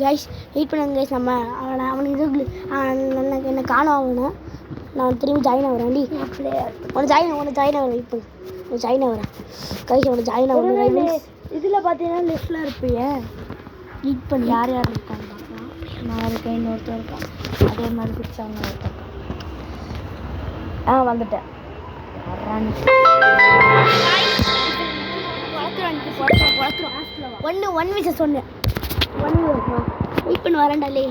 Guys wait பண்ணுங்க guys. நம்ம அவனுக்கு இது என்ன காணும் அவனை. நான் திரும்பி ஜாயின் ஆகிறேன். உனக்கு ஜாயின் ஆகிறேன். வெயிட் பண்ணு. உனக்கு ஜாயின் ஆகிறேன் கைஸ். உனக்கு ஜாயின் ஆகிறேன். இதில் பார்த்தீங்கன்னா லெஃப்டில் இருப்பீங்க. வெயிட் பண்ணி யார் இருக்காங்க? நான் இருக்கேன், இன்னொருத்தர் இருக்கான். அதே மாதிரி பிடிச்சாங்க ஒருத்தர். வந்துட்டேன். ஒன் விஷயம் சொன்னேன். வெயிட் பண்ணி வரேன்டாலே.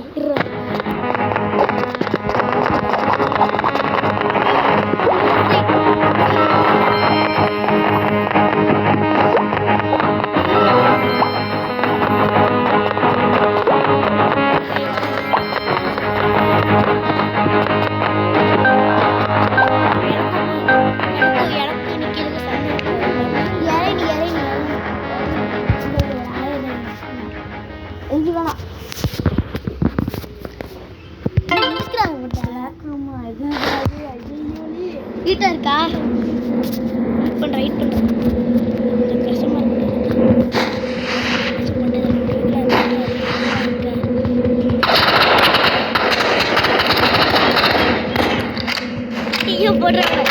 வீட்டா இருக்கா? வெயிட் பண்ணுறேன். கொஞ்சம் கஷ்டமாக இருக்கு. போடுறாங்க.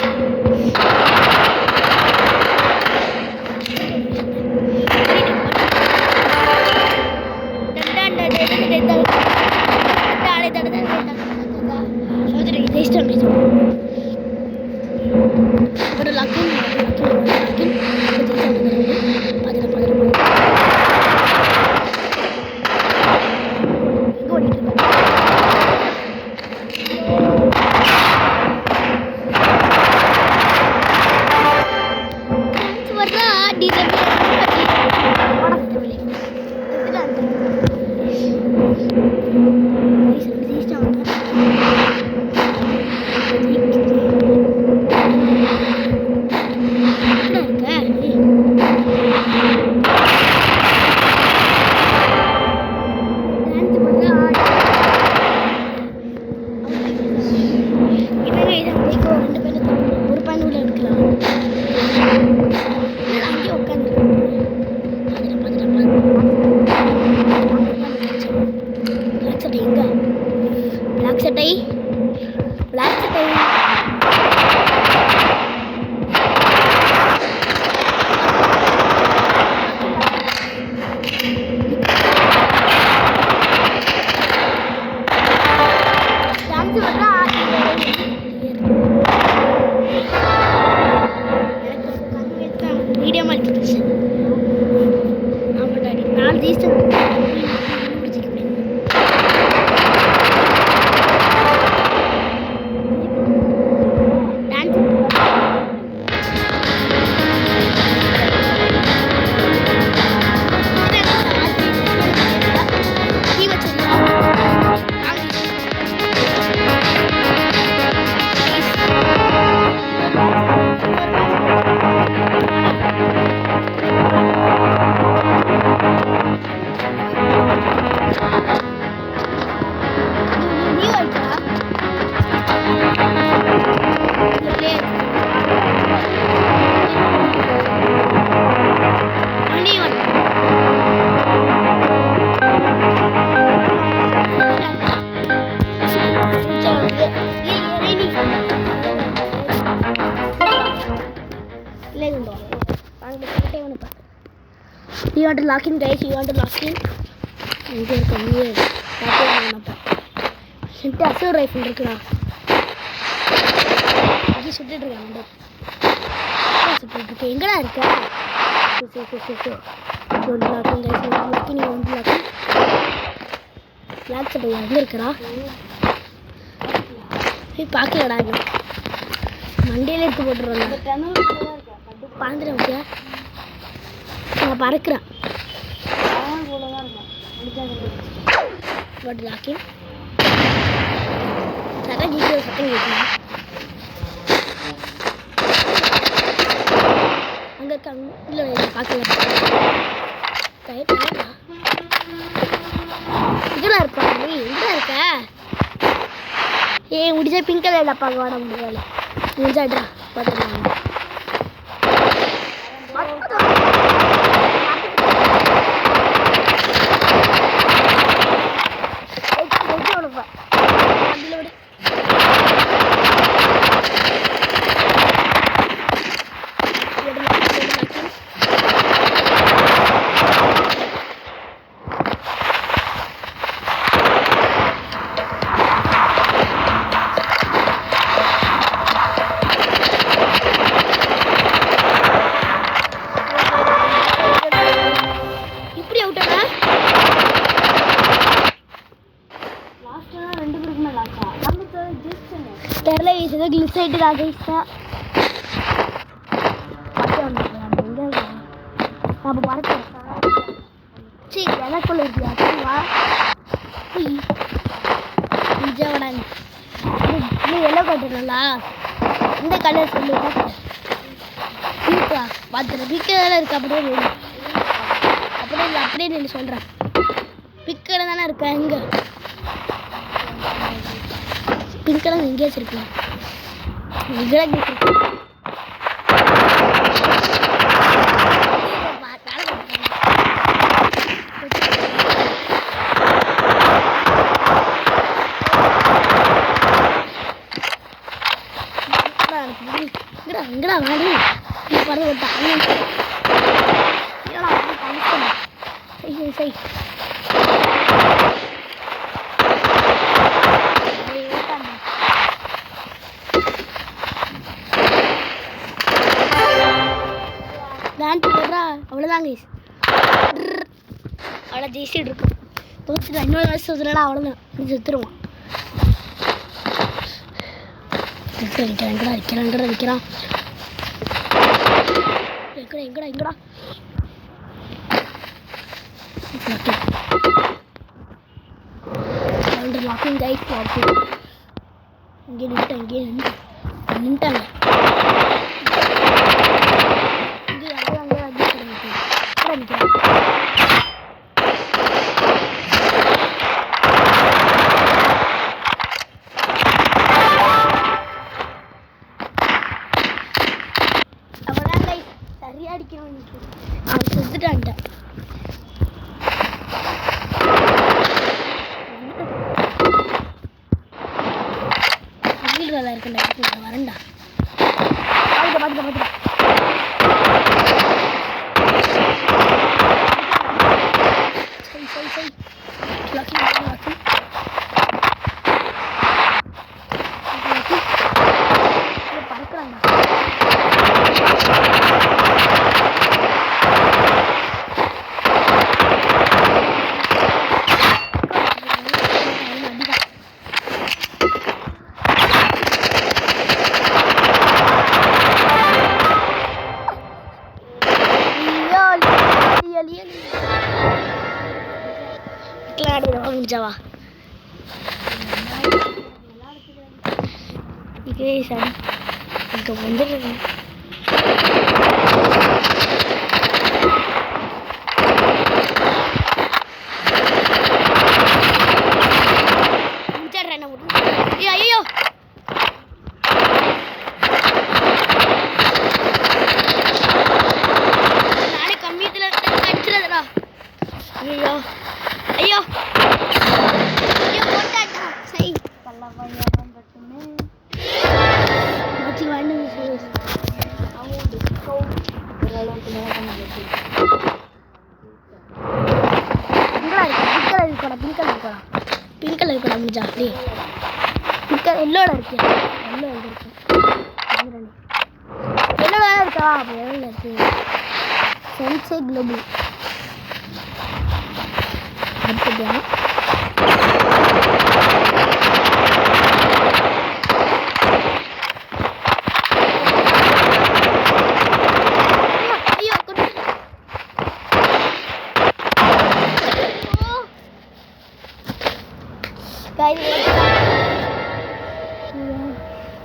You want to lock in, guys? You want to lock in? இங்கே இருக்க இங்கே என்கிட்ட அசூர் ரைஃபிள் இருக்குடா. இங்கே சுட்டுட்டு இருக்காங்க. சுட்டுட்டு இருக்கேன். எங்கடா இருக்க? ஒன்று லாக்கிங் கைஸ், ஒன்று லாக்கிங், ஒன்று லாக்கிங். லாக் போய் எங்கே இருக்கிறா? போய் பார்க்கலடா. மண்டையில எடுத்து போட்டுருவாங்க. பாந்துடும் ஓகே. நான் பறக்கிறேன். வாட் லாக்கிங் சட்டை ஜிடிஓ சட்டம் கேட்கணும். அங்கே இருக்காங்க. இல்லை பார்க்கல. இதெல்லாம் இருப்பா. நீ எங்கே இருக்க? முடிஞ்சா பிங்க் கலர் இல்லைப்பா. வாட முடியாது. முடிஞ்சாடுறா பார்த்துக்கலாம். தெரியல ஏதோ கிளிச் ஆகிட்டு ஆகிடுச்சா. அப்போ பறக்கிறேன். சரி எனக்குள்ள இருக்கியா? வா விஜயவாடா. நீ எல்லோ கட்டுறா? இந்த கலர் சொல்லு. பிங்க்கா பார்த்துறேன். பிங்க் கலர் இருக்கு. அப்படியே இல்லை, அப்படியே நீ சொல்கிறேன். பிங்க் கலர் தானே இருக்கா? எங்கே பிங்க் கலர் எங்கேயா வச்சிருக்கேன்? எங்கடா வாடி பறந்து விட்டான். சரி லேண்ட் போடுறா. அவ்வளோதாங்க அவ்வளோ ஜெயிச்சிட்டு இருக்கும். தோச்சுட்டா. இன்னொரு வருஷம் சுற்றுலா அவ்வளோதான். செத்துருவான். எங்கடா விற்கிறான்? எங்கடா லாக்கிங் கைஸ். லாக்கிங் இங்கே நின்ட்டாங்க. சரியா அடிக்கணும். அவன் செத்துட்டான்ட்ட. வேலை இருக்குல்ல வரண்டா. பார்த்துட்டா. சரி பறக்கிறாங்க. முடிஞ்சாவா? சரி இங்கே வந்துடுறது. ஐயோ நானே கம்மியத்தில் அடிச்சிடறா. ஐயோ போட்டாச்சா? சரி மாற்றி வாங்க. பிங்க் கலர் கூட முடிஞ்சா அப்படி பிங்க் கலர் எல்லோட இருக்கு எல்லோ எங்கே இருக்கு எல்லோட தான் இருக்கா அப்போ எவ்வளோ இருக்கு சென்சே குளோபல் அடுத்தது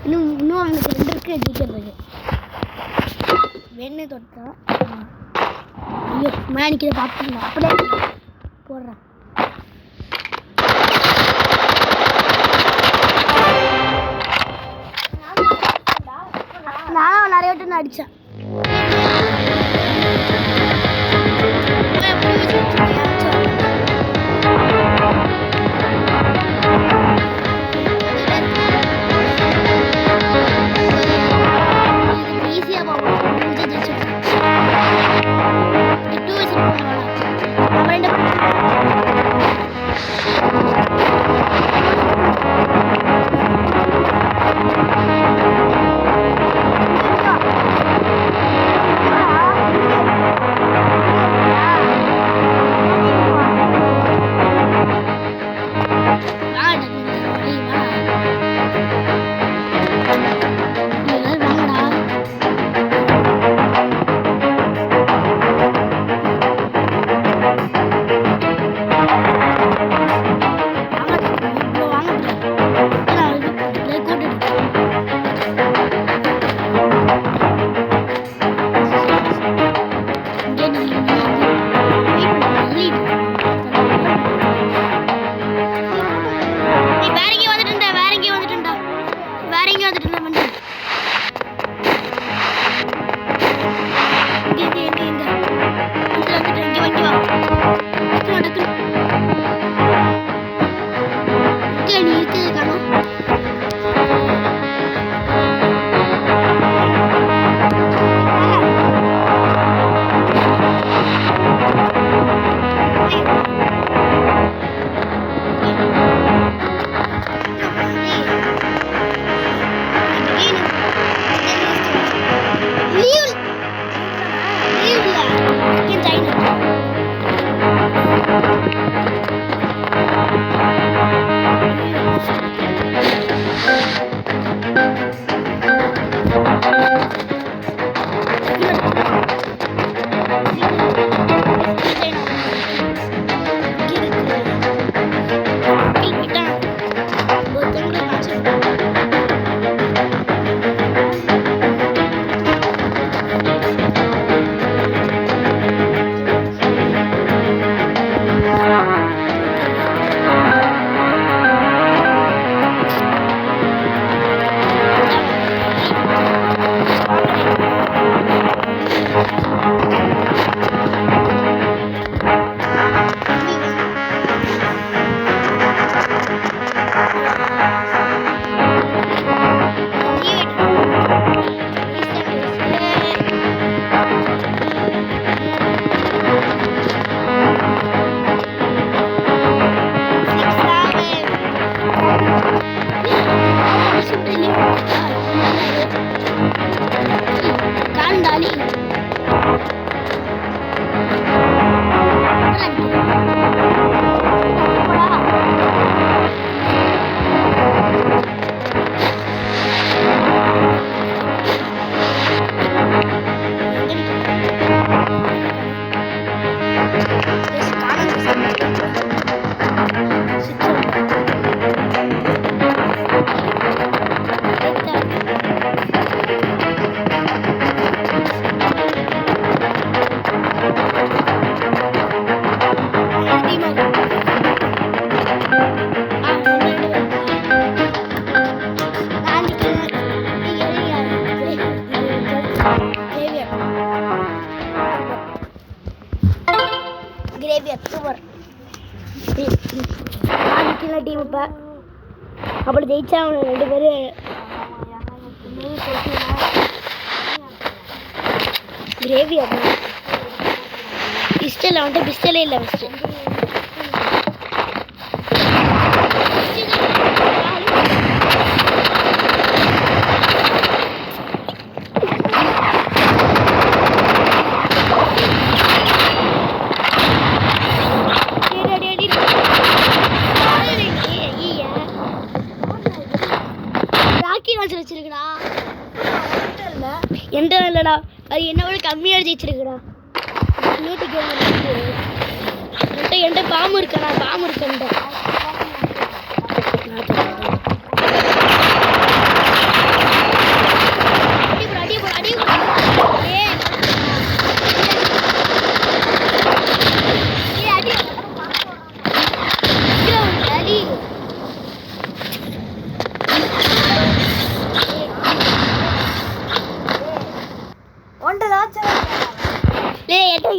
இன்னும் அவனுக்கு 2 இருக்கு ஜெயிக்கிறது வெண்ணெய் தொட்டா ஐயோ மேனிக்கிற பார்த்துக்கலாம் அப்படியே போடுறேன் நான் நிறைய விட்டு அடித்தேன் டீம் இப்போ அப்படி ஜெயிச்சா அவங்க 2 பேரும் கிரேவி அப்படி பிஸ்டல் வந்துட்டு பிஸ்டலே இல்லை ஃபஸ்ட்டு. வச்சிருக்கா எந்த இல்லடா, அது என்னோட கம்மியாக ஜெயிச்சிருக்குடா. என்கிட்ட பாம்பு இருக்கடா, பாம்பு இருக்கண்ட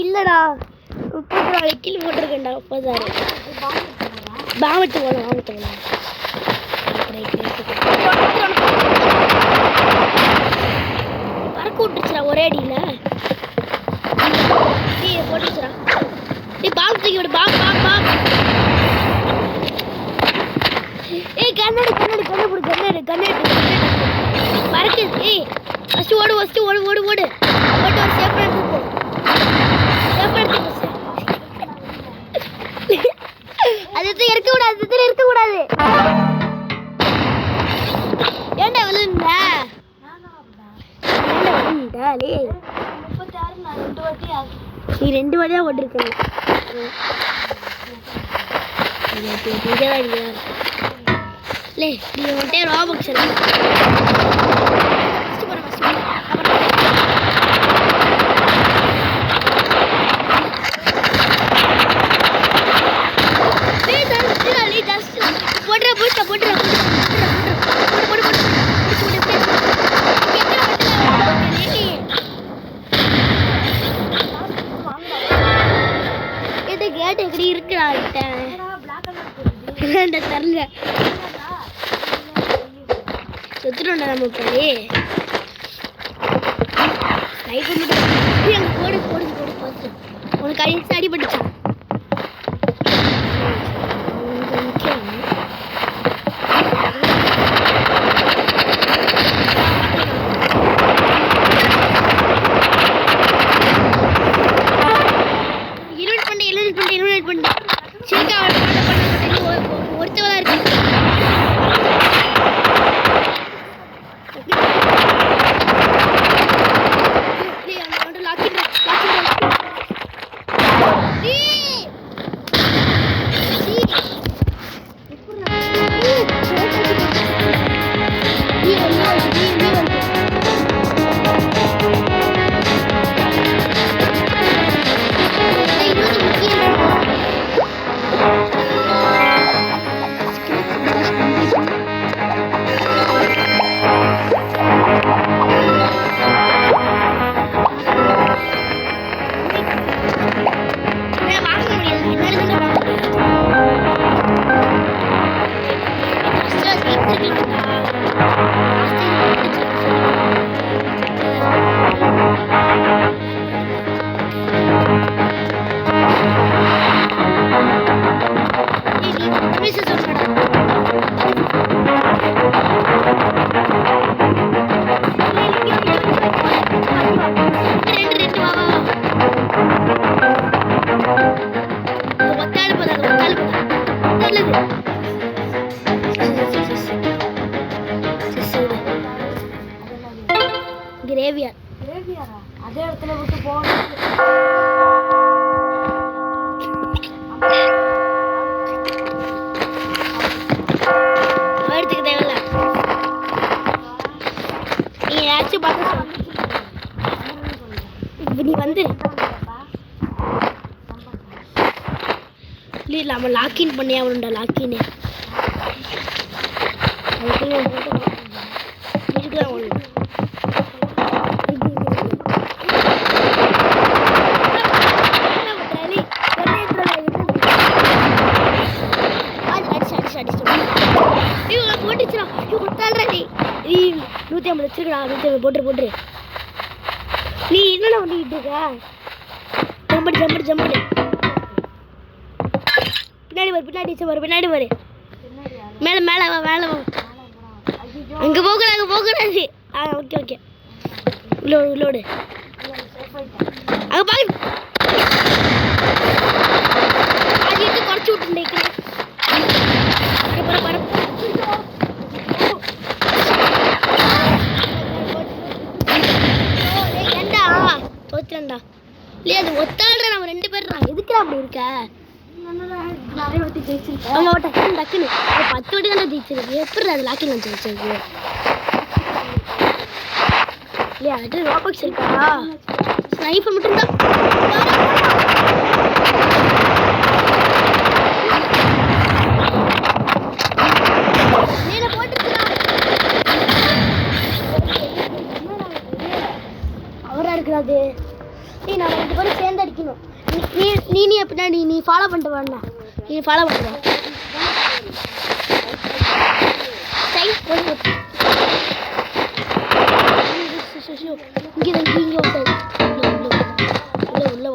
இல்லடா. 34 கிலோ போட்டிருக்கேன்டா. 36 பாமத்து போகலாம், பாமத்து போகலாம். பறக்க விட்டுருச்சுடா ஒரே அடியில். போட்டுருச்சுடா. பாம்பு தூக்கி விடு, பாம்பு பாம்பு பாம்பு. கண்ணாடி கண்ணாடி கண்ணு போடு, கண்ணாடி கண்ணாடி பறக்கு. ஃபஸ்ட்டு ஓடு, ஃபஸ்ட்டு ஓடு ஓடு ஓடு ஓட்டு. ஒரு சேஃபாக எடுத்துப்போ, அது இருக்கக்கூடாது, அது இருக்கக்கூடாது. ஏன்டா விழுந்த? நீ 2 வாட்டியா ஓட்டிருக்க. நீ வந்துட்டே ராபாக்ஸ் கேட்டு எப்படி இருக்குடா தரல செத்துட்டோம்டா நம்ம போடு போடு போடு பார்த்து உனக்கு அடிச்சு அடிபட்டுச்சான். கிரேவியாரா அதே இடத்துல விட்டு போகணும். எடுத்துக்க தேவையில்ல. நீ யாச்சும் பார்த்து நீ வந்து இல்லை நம்ம லாக்கின் பண்ணி அவனுண்டா லாக்கின்னு போட்டுச்சுடா. 150 வச்சிருக்கா. 150 போட்டுரு போட்டுரு. நீ என்னடா பண்ணிக்கிட்டு இருக்க? ஜம்பு பின்னாடி வரு மேலே வா அங்கே போகக்கூடாது ஓகே உள்ளோடு அங்கே பார்க்க அது குறைச்சி விட்டுருந்தேன் ஏண்டா தோத்துறேன்டா இல்லையா அது ஒத்தாடுற நம்ம 2 பேர்டா எதுக்குடா அப்படி இருக்க நிறைய வாட்டி ஜெயிச்சிருக்கேன் அவங்க டக்குன்னு 10 வாட்டி தான் ஜெயிச்சிருக்கு எப்படி அது லாக்கிங் வந்து வச்சிருக்கு இல்லையா அது ராபாக்ஸ் இருக்கா ஸ்னைப்பர் மட்டும்தான் அவரா இருக்கிறாது நான் 2 பேரும் சேர்ந்து அடிக்கணும் நீ பின்னாடி நீ ஃபாலோ பண்ணிட்டு வரணும் நீ ஃபாலோ பண்ணுற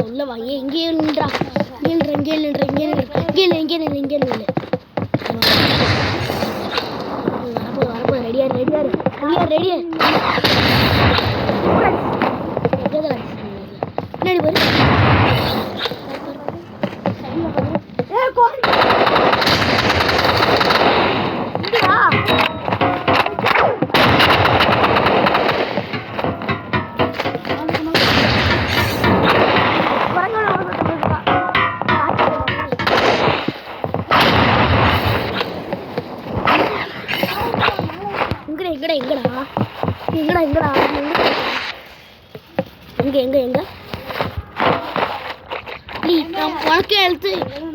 உள்ள வா இங்கே நின்றா இங்கே வரப்போ ரெடியா பின்னாடி பாரு எங்க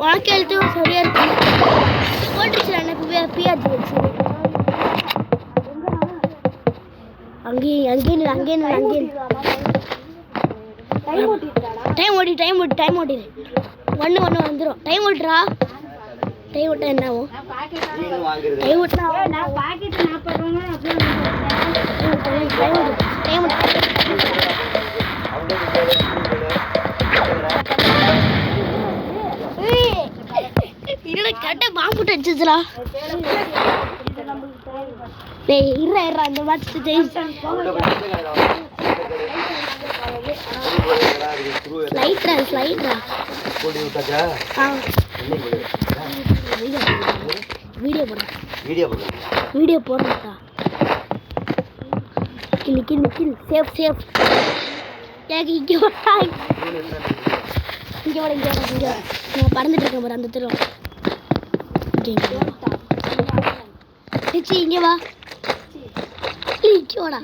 உனக்கு எழுத்து சரியா இருக்கு போட்டுச்சு எனக்கு பியாச்சு வச்சு அங்கேயே டைம் ஓட்டிடு 1 வந்துடும் டைம் ஓட்டுறா டைம் ஓட்டா என்ன ஆகும் டைம் ஓட்டினா கரெக்டா பாம்புட்டு அடிச்சுடா டேய் இருடா அந்த மேட்ச் ஜெயிச்சு ஸ்லைட்ரா போடி விட்டாச்சா வீடியோ போடுறா கில் சேஃப் ஏகி இங்க வா நான் பறந்துட்டு இருக்கேன் பாரு அந்த தெரு இங்கே வா இங்கோடா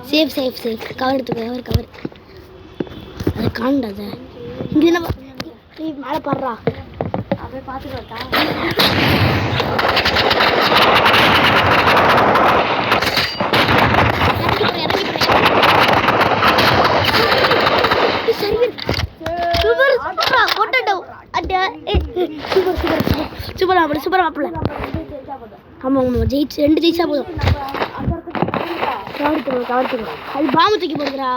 சேஃப் கவர் எடுத்துக்கோ கவர் அதை காண்டாத இங்கே என்ன நீ மேலே பாடுறா அப்படியே பார்த்துக்கோட்டா சூப்பர் மாப்பிள்ள ஆமாம் ஜெயிச்சு 2 ஜெயிச்சா போதும் கவர்த்துக்கோ அது பாம்பு தூக்கி போடுறா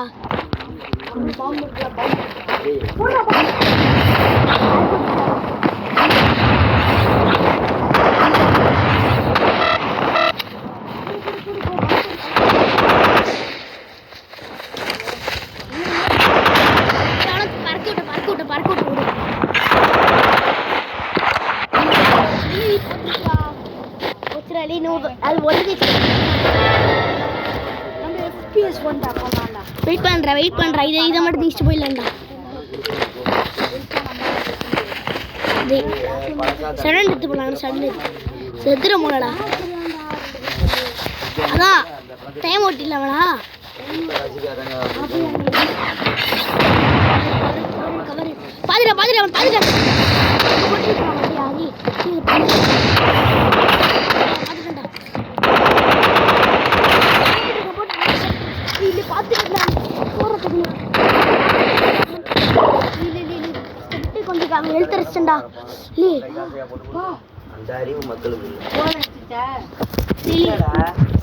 வெயிட் பண்றா இதை மட்டும் தீச்சிட்டு போயிடலாம்டா சடன் எடுத்து போலாம் சடன் செத்துற போலடா அதான் டைம் ஓட்டிடலாமடா பாத்துட்டா கொஞ்சம் எழுத்தரிச்சண்டா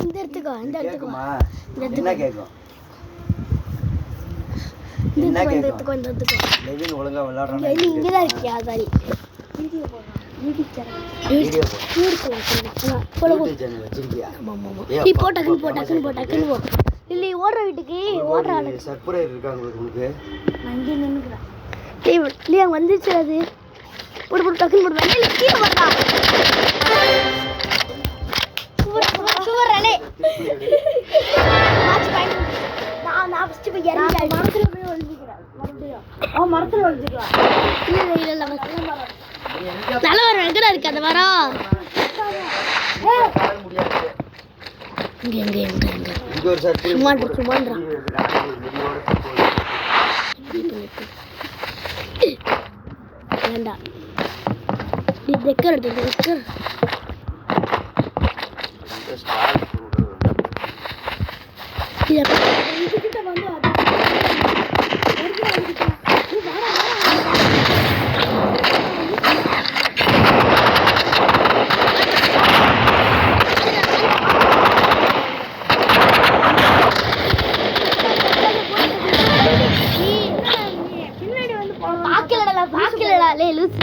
இந்த இடத்துக்கோ என்ன இந்த கேட்கும்? எடுத்துக்கோ இந்த எடுத்துக்கோ லெவின் ஒழுங்கா விளையாடுறானா இங்கே தான் இருக்கியா சாரி வீடியோ யூடியூப் சேனல் வச்சிருக்கியா நீ போ டக்குன்னு போ டக்குன்னு போ டக்குன்னு போ இல்லை ஓடுற வீட்டுக்கு ஓடுற ஆளு சர்ப்ரைஸ் இருக்காங்க உனக்கு நான் இங்கே நின்றுக்கிறேன். இல்லையா அங்கே வந்துருச்சு அது போட்டு போட்டு டக்குன்னு போட்டு இல்லை கீழே போடுறா சூப்பர் அண்ணே மேட்ச் பாயிண்ட் நான் ஃபஸ்ட்டு போய் இறங்கி மரத்தில் போய் ஒழிஞ்சிக்கிறேன் மறுபடியும் மரத்தில் ஒழிஞ்சிக்கலாம். இல்லை நல்ல ஒரு எங்கடா இருக்கு அந்த மரம் இங்கே இங்கே இங்கே இங்கே இங்க ஒரு சர்ப்ரைஸ் சும்மான்றா வேண்டாம் நீ டெக்கர் எடுத்து டெக்கர் இதுக்கிட்ட வந்து பாக்கலடா லே லூஸ்